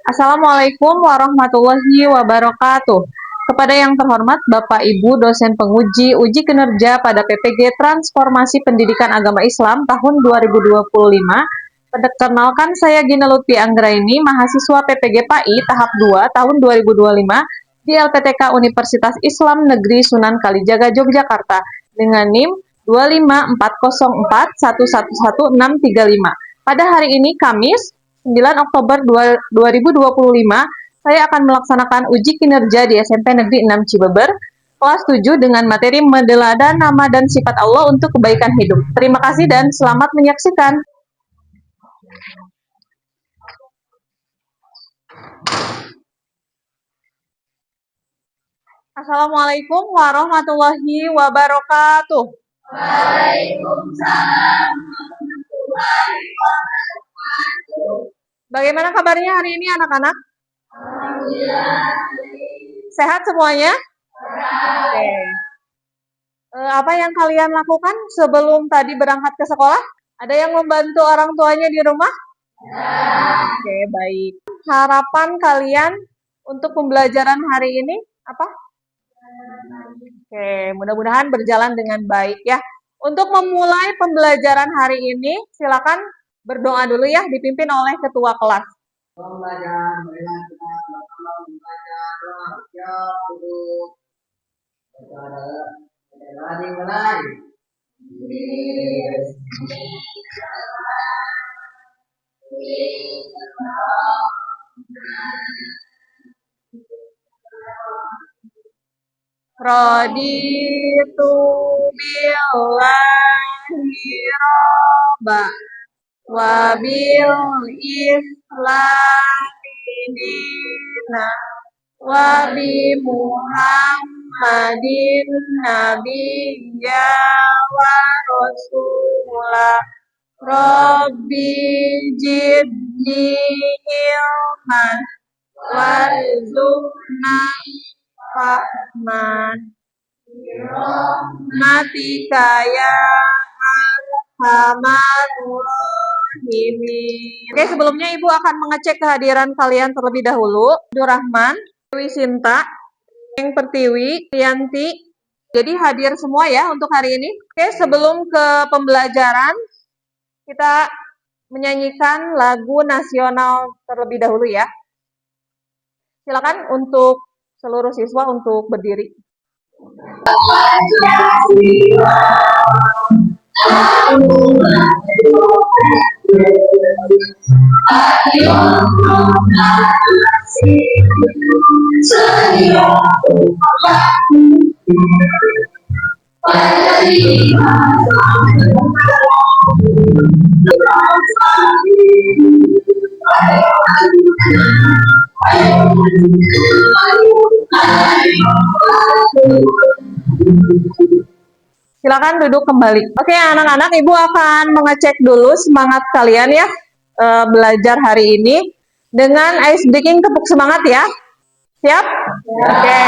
Assalamualaikum warahmatullahi wabarakatuh. Kepada yang terhormat Bapak Ibu dosen penguji uji kinerja pada PPG Transformasi Pendidikan Agama Islam tahun 2025. Perkenalkan saya Gina Lutfi Anggraini, mahasiswa PPG PAI tahap 2 tahun 2025 di LPTK Universitas Islam Negeri Sunan Kalijaga Yogyakarta dengan NIM 25404111635. Pada hari ini Kamis 9 Oktober 2025, saya akan melaksanakan uji kinerja di SMP Negeri 6 Cibeber, kelas 7 dengan materi medelada nama dan sifat Allah untuk kebaikan hidup. Terima kasih dan selamat menyaksikan. Assalamualaikum warahmatullahi wabarakatuh. Waalaikumsalam. Bagaimana kabarnya hari ini anak-anak? Alhamdulillah. Sehat semuanya? Oke. Apa yang kalian lakukan sebelum tadi berangkat ke sekolah? Ada yang membantu orang tuanya di rumah? Oke, baik. Harapan kalian untuk pembelajaran hari ini apa? Oke, mudah-mudahan berjalan dengan baik ya. Untuk memulai pembelajaran hari ini, silakan berdoa dulu ya, dipimpin oleh ketua kelas. Pembelajaran marilah kita sama-sama membaca doa ya guru. Baca mulai. Raditu billahi robba wa bil islami dina wa bi Muhammadin nabiyya wa rasula Rabbi jidni ilman warzuqna fahman matika ya arhamar rahimin. Oke, sebelumnya Ibu akan mengecek kehadiran kalian terlebih dahulu. Abdurrahman, Dewi Sinta, Eng Pertiwi, Yanti. Jadi hadir semua ya untuk hari ini. Oke, sebelum ke pembelajaran, kita menyanyikan lagu nasional terlebih dahulu ya. Silakan untuk seluruh siswa untuk berdiri. Silakan duduk kembali. Oke, anak-anak, Ibu akan mengecek dulu semangat kalian ya belajar hari ini dengan ice breaking tepuk semangat ya. Siap? Oke.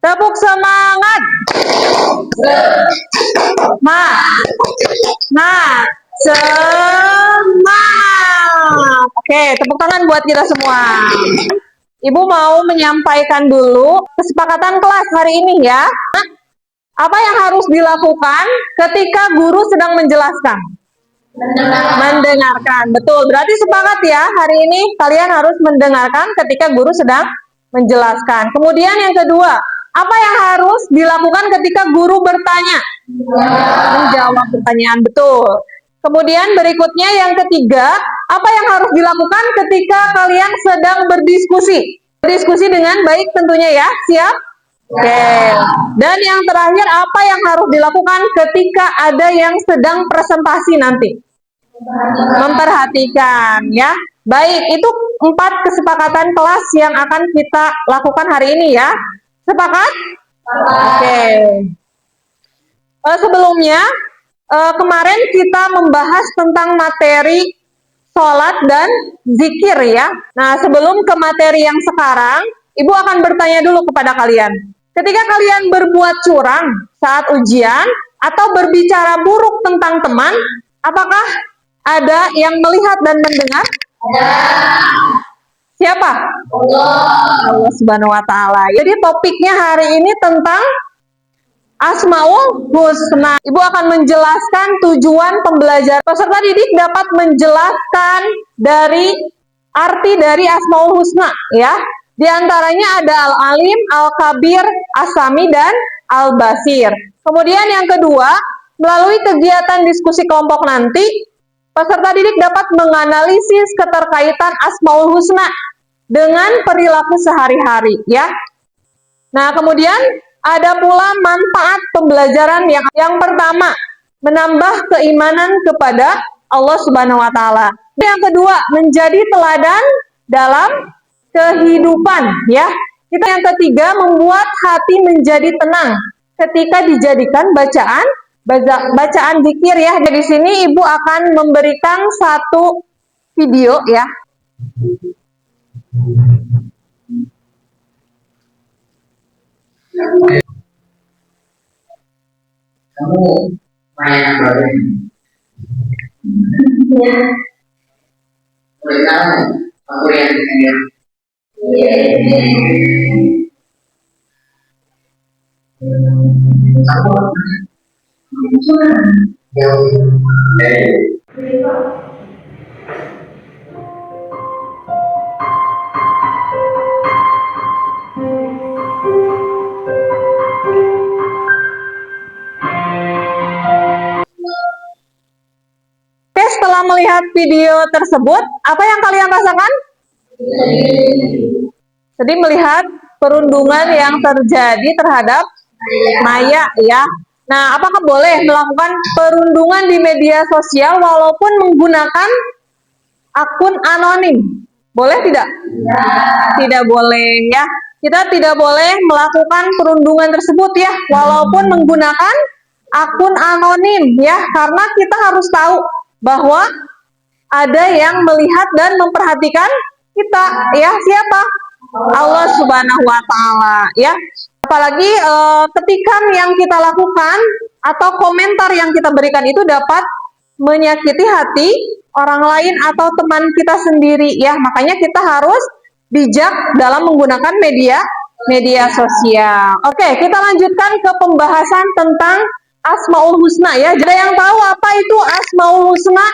Tepuk semangat. Semangat. Oke, tepuk tangan buat kita semua. Ibu mau menyampaikan dulu kesepakatan kelas hari ini ya. Apa yang harus dilakukan ketika guru sedang menjelaskan? Mendengarkan. Betul. Berarti sepakat ya, hari ini kalian harus mendengarkan ketika guru sedang menjelaskan. Kemudian yang kedua, apa yang harus dilakukan ketika guru bertanya? Menjawab pertanyaan. Betul. Kemudian berikutnya yang ketiga, apa yang harus dilakukan ketika kalian sedang berdiskusi? Berdiskusi dengan baik tentunya ya. Siap? Oke. Dan yang terakhir, apa yang harus dilakukan ketika ada yang sedang presentasi nanti? Memperhatikan ya. Baik, itu 4 kesepakatan kelas yang akan kita lakukan hari ini ya. Sepakat? Oke. Sebelumnya, kemarin kita membahas tentang materi sholat dan zikir ya. Nah, sebelum ke materi yang sekarang, Ibu akan bertanya dulu kepada kalian. Ketika kalian berbuat curang saat ujian atau berbicara buruk tentang teman, apakah ada yang melihat dan mendengar? Siapa? Allah Subhanahu wa taala. Jadi topiknya hari ini tentang Asmaul Husna. Ibu akan menjelaskan tujuan pembelajaran. Peserta didik dapat menjelaskan dari arti dari Asmaul Husna, ya. Di antaranya ada Al-Alim, Al-Kabir, As-Sami, dan Al-Basir. Kemudian yang kedua, melalui kegiatan diskusi kelompok nanti, peserta didik dapat menganalisis keterkaitan Asmaul Husna dengan perilaku sehari-hari, ya. Nah, kemudian ada pula manfaat pembelajaran yang pertama, menambah keimanan kepada Allah Subhanahu wa taala. Yang kedua, menjadi teladan dalam kehidupan, ya. Kita yang ketiga, membuat hati menjadi tenang ketika dijadikan bacaan zikir, ya. Di sini Ibu akan memberikan satu video, ya. Kamu main apa ini? Boleh tahu aku yang saya. Setelah melihat video tersebut, apa yang kalian rasakan? Jadi melihat perundungan yang terjadi terhadap Maya, ya. Nah, apakah boleh melakukan perundungan di media sosial walaupun menggunakan akun anonim? Boleh tidak? Tidak boleh, ya. Kita tidak boleh melakukan perundungan tersebut, ya, walaupun menggunakan akun anonim, ya, karena kita harus tahu bahwa ada yang melihat dan memperhatikan kita, ya. Siapa? Allah Subhanahu wa taala, ya. Apalagi ketika yang kita lakukan atau komentar yang kita berikan itu dapat menyakiti hati orang lain atau teman kita sendiri, ya. Makanya kita harus bijak dalam menggunakan media sosial. Oke, kita lanjutkan ke pembahasan tentang Asmaul Husna, ya. Ada yang tahu apa itu Asmaul Husna?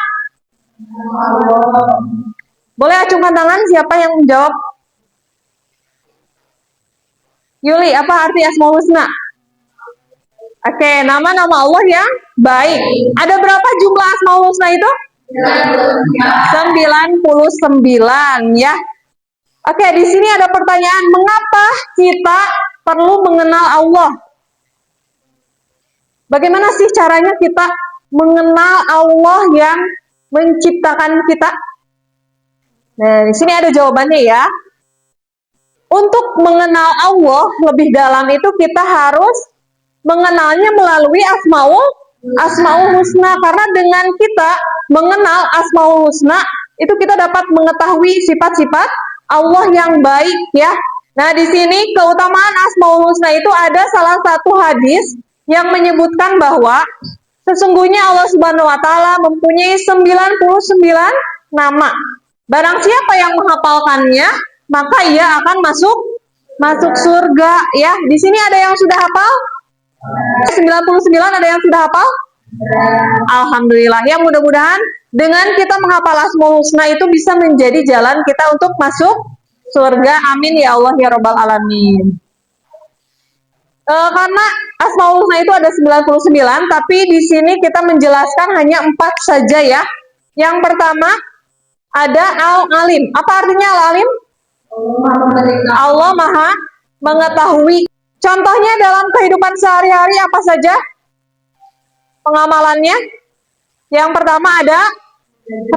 Boleh acungkan tangan siapa yang menjawab? Yuli, apa arti Asmaul Husna? Oke, nama-nama Allah yang baik. Ada berapa jumlah Asmaul Husna itu? 99, ya. Oke, di sini ada pertanyaan, mengapa kita perlu mengenal Allah? Bagaimana sih caranya kita mengenal Allah yang menciptakan kita? Nah, di sini ada jawabannya, ya. Untuk mengenal Allah lebih dalam itu kita harus mengenalnya melalui Asmaul Husna, karena dengan kita mengenal Asmaul Husna itu kita dapat mengetahui sifat-sifat Allah yang baik, ya. Nah, di sini keutamaan Asmaul Husna itu ada salah satu hadis yang menyebutkan bahwa sesungguhnya Allah Subhanahu wa taala mempunyai 99 nama. Barang siapa yang menghafalkannya, maka ia akan masuk surga, ya. Di sini ada yang sudah hafal? 99 ada yang sudah hafal? Alhamdulillah, ya. Mudah-mudahan dengan kita menghafal Asmaul Husna itu bisa menjadi jalan kita untuk masuk surga. Amin ya Allah ya Rabbal alamin. Karena Asmaul Husna itu ada 99, tapi di sini kita menjelaskan hanya 4 saja, ya. Yang pertama ada Al-Alim. Apa artinya Al-Alim? Allah Maha mengetahui. Contohnya dalam kehidupan sehari-hari apa saja pengamalannya? Yang pertama ada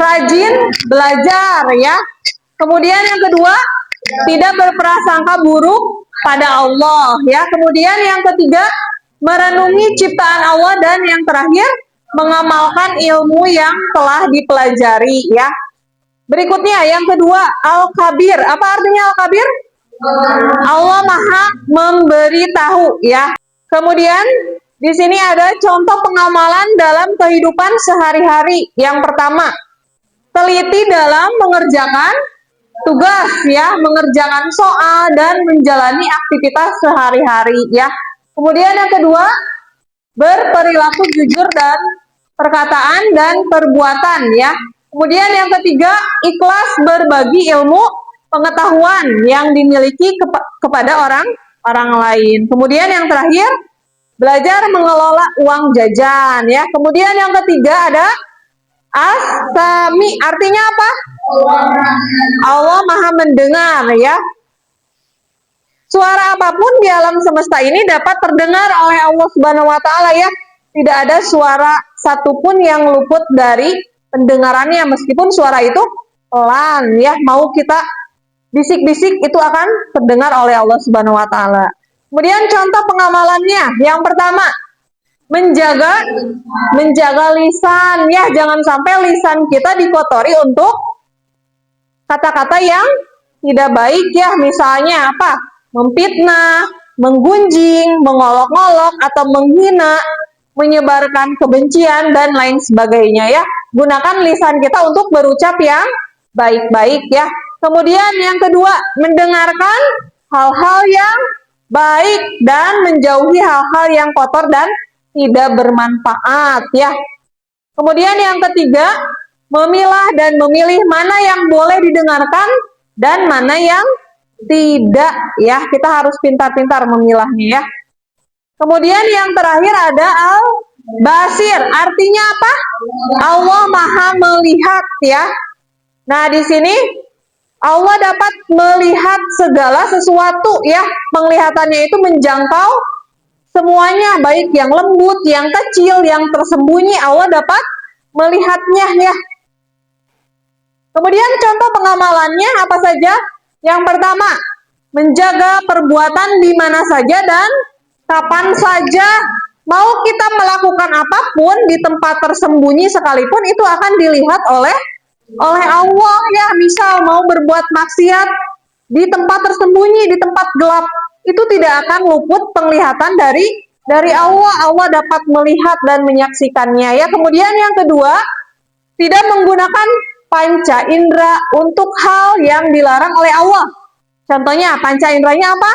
rajin belajar, ya. Kemudian yang kedua, tidak berprasangka buruk pada Allah, ya. Kemudian yang ketiga, merenungi ciptaan Allah, dan yang terakhir, mengamalkan ilmu yang telah dipelajari, ya. Berikutnya yang kedua, Al-Kabir. Apa artinya Al-Kabir? Allah Maha memberitahu, ya. Kemudian di sini ada contoh pengamalan dalam kehidupan sehari-hari. Yang pertama, teliti dalam mengerjakan tugas ya, mengerjakan soal dan menjalani aktivitas sehari-hari ya. Kemudian yang kedua, berperilaku jujur dan perkataan dan perbuatan ya. Kemudian yang ketiga, ikhlas berbagi ilmu pengetahuan yang dimiliki kepada orang lain. Kemudian yang terakhir, belajar mengelola uang jajan ya. Kemudian yang ketiga ada As-Sami, artinya apa? Allah Maha mendengar ya. Suara apapun di alam semesta ini dapat terdengar oleh Allah Subhanahu wa taala ya. Tidak ada suara satupun yang luput dari pendengarannya, meskipun suara itu pelan ya. Mau kita bisik-bisik itu akan terdengar oleh Allah Subhanahu wa taala. Kemudian contoh pengamalannya. Yang pertama, menjaga lisan ya, jangan sampai lisan kita dikotori untuk kata-kata yang tidak baik ya, misalnya apa? Memfitnah, menggunjing, mengolok-olok atau menghina, menyebarkan kebencian dan lain sebagainya ya. Gunakan lisan kita untuk berucap yang baik-baik ya. Kemudian yang kedua, mendengarkan hal-hal yang baik dan menjauhi hal-hal yang kotor dan tidak bermanfaat ya. Kemudian yang ketiga, memilah dan memilih mana yang boleh didengarkan dan mana yang tidak ya. Kita harus pintar-pintar memilahnya ya. Kemudian yang terakhir ada al-basir, artinya apa? Allah Maha melihat ya. Nah, di sini Allah dapat melihat segala sesuatu ya. Penglihatannya itu menjangkau semuanya, baik yang lembut, yang kecil, yang tersembunyi, Allah dapat melihatnya ya. Kemudian contoh pengamalannya apa saja? Yang pertama, menjaga perbuatan di mana saja dan kapan saja. Mau kita melakukan apapun di tempat tersembunyi sekalipun itu akan dilihat oleh Allah ya. Misal mau berbuat maksiat di tempat tersembunyi, di tempat gelap, itu tidak akan luput penglihatan dari Allah. Allah dapat melihat dan menyaksikannya ya. Kemudian yang kedua, tidak menggunakan panca indera untuk hal yang dilarang oleh Allah. Contohnya panca inderanya apa?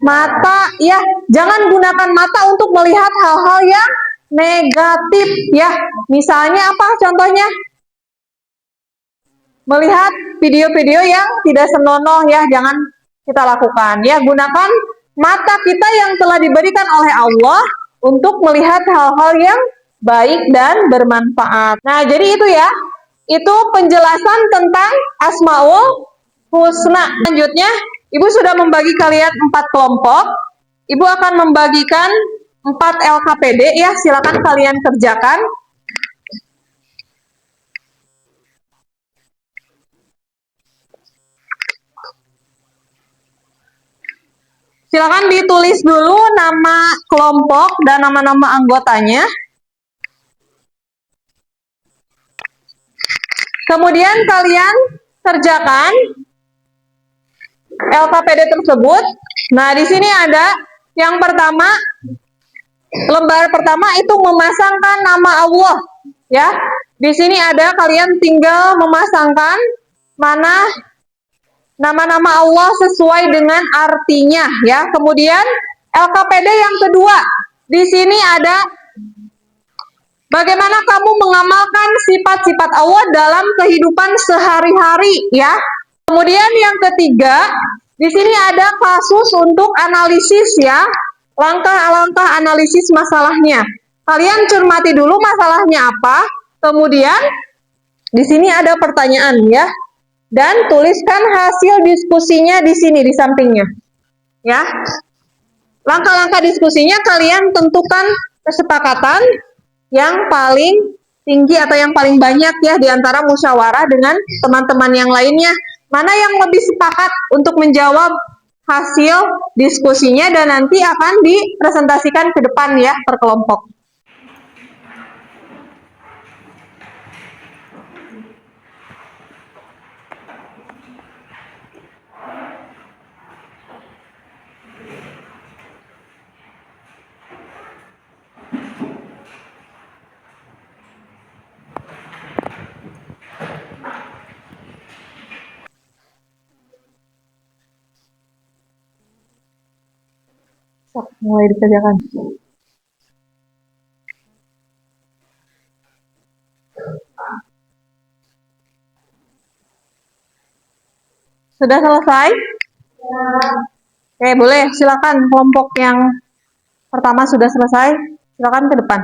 Mata ya. Jangan gunakan mata untuk melihat hal-hal yang negatif ya. Misalnya apa contohnya? Melihat video-video yang tidak senonoh ya, jangan kita lakukan ya. Gunakan mata kita yang telah diberikan oleh Allah untuk melihat hal-hal yang baik dan bermanfaat. Nah, jadi itu ya, itu penjelasan tentang Asmaul Husna. Selanjutnya, Ibu sudah membagi kalian 4 kelompok. Ibu akan membagikan 4 LKPD ya, silakan kalian kerjakan. Silakan ditulis dulu nama kelompok dan nama-nama anggotanya. Kemudian kalian kerjakan LKPD tersebut. Nah, di sini ada yang pertama, lembar pertama itu memasangkan nama Allah ya. Di sini ada kalian tinggal memasangkan mana nama-nama Allah sesuai dengan artinya ya. Kemudian LKPD yang kedua, di sini ada bagaimana kamu mengamalkan sifat-sifat Allah dalam kehidupan sehari-hari ya. Kemudian yang ketiga, di sini ada kasus untuk analisis ya. Langkah-langkah analisis masalahnya. Kalian cermati dulu masalahnya apa. Kemudian di sini ada pertanyaan ya. Dan tuliskan hasil diskusinya di sini di sampingnya. Ya. Langkah-langkah diskusinya kalian tentukan kesepakatan yang paling tinggi atau yang paling banyak ya di antara musyawarah dengan teman-teman yang lainnya. Mana yang lebih sepakat untuk menjawab hasil diskusinya dan nanti akan dipresentasikan ke depan ya per kelompok. Mulai dikerjakan. Sudah selesai? Oke, boleh. Silakan kelompok yang pertama sudah selesai. Silakan ke depan.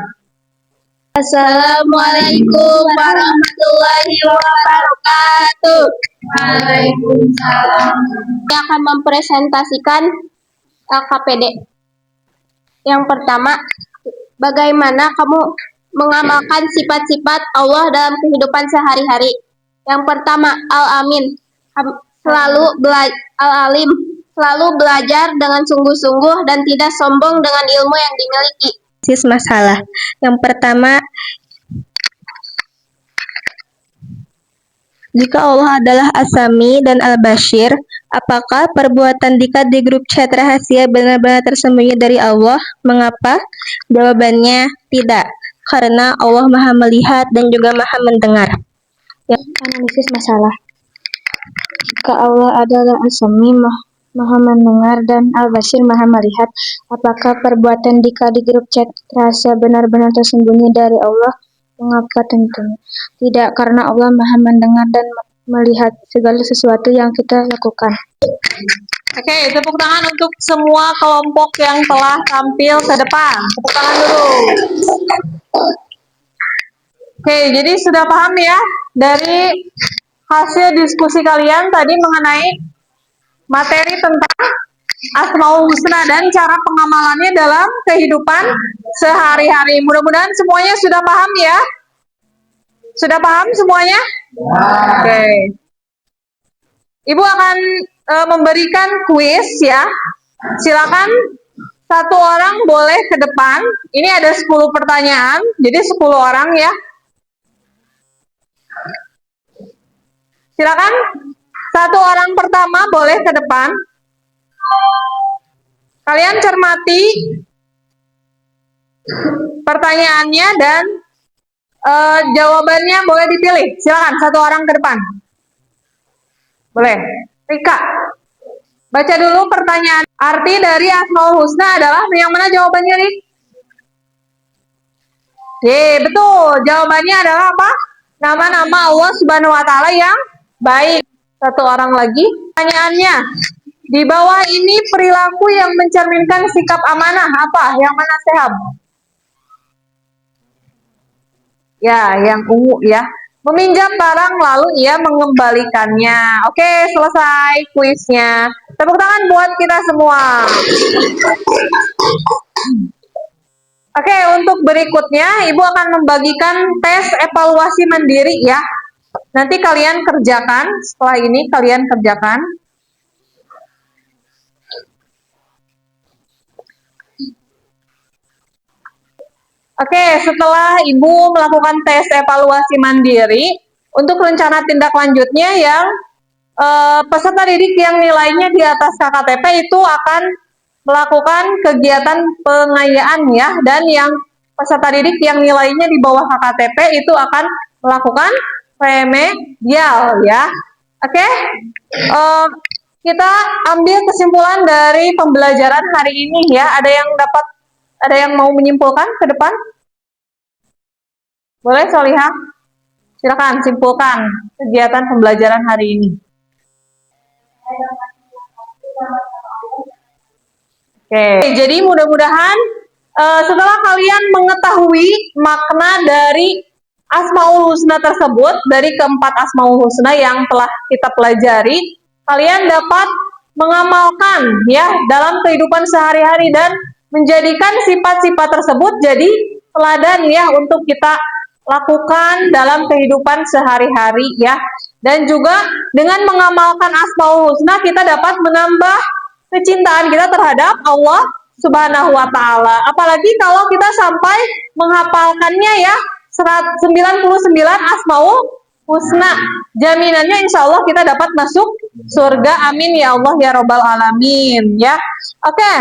Assalamualaikum warahmatullahi wabarakatuh. Waalaikumsalam. Saya akan mempresentasikan KPD. Yang pertama, bagaimana kamu mengamalkan sifat-sifat Allah dalam kehidupan sehari-hari? Yang pertama, Al-Amin, Al-Alim, selalu belajar dengan sungguh-sungguh dan tidak sombong dengan ilmu yang dimiliki. Masalah. Yang pertama, jika Allah adalah As-Sami dan Al-Bashir, apakah perbuatan Dika di grup chat rahasia benar-benar tersembunyi dari Allah? Mengapa? Jawabannya tidak, karena Allah Maha Melihat dan juga Maha Mendengar. Analisis masalah. Jika Allah adalah As-Sami, Maha Mendengar, dan Al-Bashir Maha Melihat, apakah perbuatan Dika di grup chat rahasia benar-benar tersembunyi dari Allah? Mengapa? Tentunya tidak, karena Allah Maha Mendengar dan melihat segala sesuatu yang kita lakukan. Oke, tepuk tangan untuk semua kelompok yang telah tampil ke depan. Tepuk tangan dulu. Oke, jadi sudah paham ya dari hasil diskusi kalian tadi mengenai materi tentang Asmaul Husna dan cara pengamalannya dalam kehidupan sehari-hari. Mudah-mudahan semuanya sudah paham ya. Sudah paham semuanya? Oke. Ibu akan memberikan kuis ya. Silakan satu orang boleh ke depan. Ini ada 10 pertanyaan, jadi 10 orang ya. Silakan satu orang pertama boleh ke depan. Kalian cermati pertanyaannya dan jawabannya boleh dipilih. Silakan satu orang ke depan. Boleh. Rika, baca dulu pertanyaan. Arti dari Asmaul Husna adalah yang mana jawabannya, Rik? Betul. Jawabannya adalah apa? Nama-nama Allah Subhanahu wa Ta'ala yang baik. Satu orang lagi. Pertanyaannya, di bawah ini perilaku yang mencerminkan sikap amanah apa? Yang mana, Sehab? Ya, yang ungu ya. Meminjam barang lalu ia mengembalikannya. Oke, selesai kuisnya. Tepuk tangan buat kita semua. Oke, untuk berikutnya Ibu akan membagikan tes evaluasi mandiri ya. Nanti kalian kerjakan, setelah ini kalian kerjakan. Oke, setelah Ibu melakukan tes evaluasi mandiri, untuk rencana tindak lanjutnya yang peserta didik yang nilainya di atas KKTP itu akan melakukan kegiatan pengayaan ya, dan yang peserta didik yang nilainya di bawah KKTP itu akan melakukan remedial ya. Oke, kita ambil kesimpulan dari pembelajaran hari ini ya. Ada yang mau menyimpulkan ke depan? Boleh, Solihah? Silakan simpulkan kegiatan pembelajaran hari ini. Oke, jadi mudah-mudahan setelah kalian mengetahui makna dari Asmaul Husna tersebut, dari keempat Asmaul Husna yang telah kita pelajari, kalian dapat mengamalkan ya dalam kehidupan sehari-hari dan menjadikan sifat-sifat tersebut jadi teladan ya untuk kita lakukan dalam kehidupan sehari-hari ya. Dan juga dengan mengamalkan Asmaul Husna kita dapat menambah kecintaan kita terhadap Allah Subhanahu wa Ta'ala. Apalagi kalau kita sampai menghafalkannya ya 99 Asmaul Husna. Jaminannya insya Allah kita dapat masuk surga. Amin ya Allah ya Rabbal Alamin ya. Oke.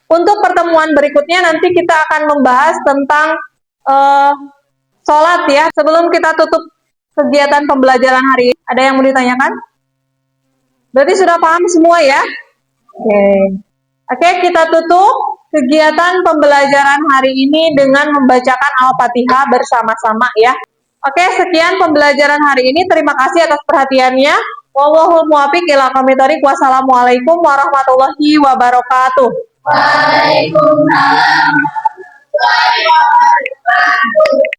Untuk pertemuan berikutnya nanti kita akan membahas tentang sholat ya. Sebelum kita tutup kegiatan pembelajaran hari ini, ada yang mau ditanyakan? Berarti sudah paham semua ya? Oke. Oke, kita tutup kegiatan pembelajaran hari ini dengan membacakan Al-Fatihah bersama-sama ya. Oke, sekian pembelajaran hari ini. Terima kasih atas perhatiannya. Wallahul muwaffiq ila aqwamit thoriq. Wassalamualaikum warahmatullahi wabarakatuh. Waalaikumsalam warahmatullahi wabarakatuh.